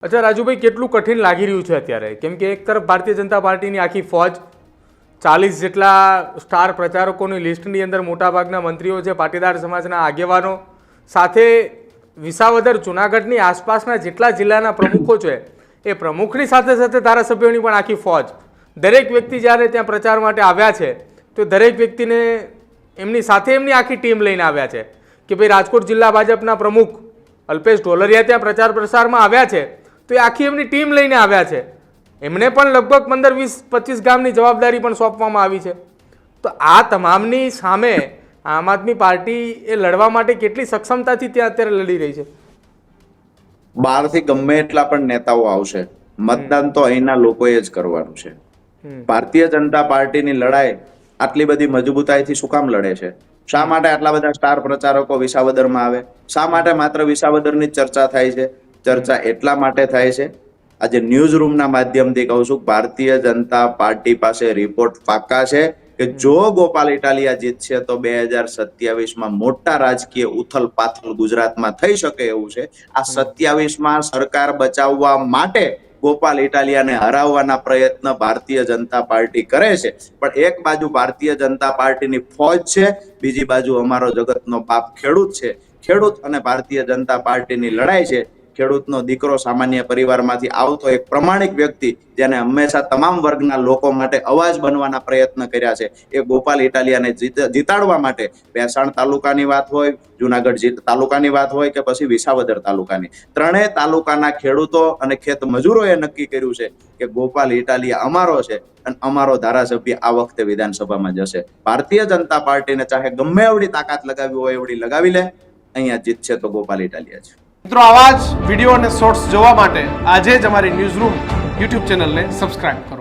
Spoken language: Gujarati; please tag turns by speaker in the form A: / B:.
A: અચ્છા રાજુભાઈ, કેટલું કઠિન લાગી રહ્યું છે અત્યારે? કેમ કે એક તરફ ભારતીય જનતા પાર્ટીની આખી ફોજ, 40 જેટલા સ્ટાર પ્રચારકોની લિસ્ટની અંદર મોટાભાગના મંત્રીઓ છે, પાટીદાર સમાજના આગેવાનો, સાથે વિસાવદર જૂનાગઢની આસપાસના જેટલા જિલ્લાના પ્રમુખો છે એ પ્રમુખની સાથે સાથે ધારાસભ્યોની પણ આખી ફોજ, દરેક વ્યક્તિ જ્યારે ત્યાં પ્રચાર માટે આવ્યા છે તો દરેક વ્યક્તિને એમની સાથે એમની આખી ટીમ લઈને આવ્યા છે કે ભાઈ રાજકોટ જિલ્લા ભાજપના પ્રમુખ અલ્પેશ ઢોલરિયા ત્યાં પ્રચાર પ્રસારમાં આવ્યા છે તો એ આખી એમની ટીમ લઈને આવ્યા છે. એમને પણ લગભગ 15, 20, 25 ગામની જવાબદારી પણ સોંપવામાં આવી છે. તો આ તમામની સામે આમ આદમી પાર્ટી એ લડવા માટે કેટલી સક્ષમતાથી ત્યાં અત્યારે લડી રહી છે?
B: બહારથી ગમે એટલા પણ નેતાઓ આવશે, મતદાન તો અહીંના લોકોએ જ કરવાનું છે. ભારતીય જનતા પાર્ટીની લડાઈ આટલી બધી મજબૂતાઈથી શું કામ લડે છે? શા માટે આટલા બધા સ્ટાર પ્રચારકો વિસાવદરમાં આવે? શા માટે માત્ર વિસાવદરની જ ચર્ચા થાય છે? ચર્ચા એટલા માટે થાય છે, આજે ન્યૂઝ રૂમના માધ્યમથી કહું છું, ભારતીય જનતા પાર્ટી પાસે રિપોર્ટ પાક્કા છે કે જો ગોપાલ ઇટાલિયા જીતશે તો 2027માં મોટા રાજકીય ઉથલ પાથલ ગુજરાતમાં થઈ શકે એવું છે. આ 27માં સરકાર બચાવવા માટે ગોપાલ ઇટાલિયાને હરાવવાના પ્રયત્ન ભારતીય જનતા પાર્ટી કરે છે. પણ એક બાજુ ભારતીય જનતા પાર્ટીની ફોજ છે, બીજી બાજુ અમારો જગતનો બાપ ખેડૂત છે. ખેડૂત અને ભારતીય જનતા પાર્ટીની લડાઈ છે. ખેડૂતનો દીકરો, સામાન્ય પરિવારમાંથી આવતો એક પ્રમાણિક વ્યક્તિ, જેને હંમેશા તમામ વર્ગના લોકો માટે અવાજ બનવાના પ્રયત્ન કર્યા છે, એ ગોપાલ ઇટાલિયાને જીતાડવા માટે ભેસાણ તાલુકાની વાત હોય, જુનાગઢ તાલુકાની વાત હોય કે પછી વિસાવદર તાલુકાની, ત્રણેય તાલુકાના ખેડૂતો અને ખેત મજૂરોએ નક્કી કર્યું છે કે ગોપાલ ઇટાલિયા અમારો છે અને અમારો ધારાસભ્ય આ વખતે વિધાનસભામાં જશે. ભારતીય જનતા પાર્ટીને ચાહે ગમે એવડી તાકાત લગાવી હોય એવડી લગાવી લે, અહીંયા જીતશે તો ગોપાલ ઇટાલિયા છે.
C: મિત્રો, આવા જ વિડીયો અને શોર્ટ્સ જોવા માટે આજે જ અમારી ન્યૂઝ રૂમ યુટ્યુબ ચેનલને સબસ્ક્રાઇબ કરો.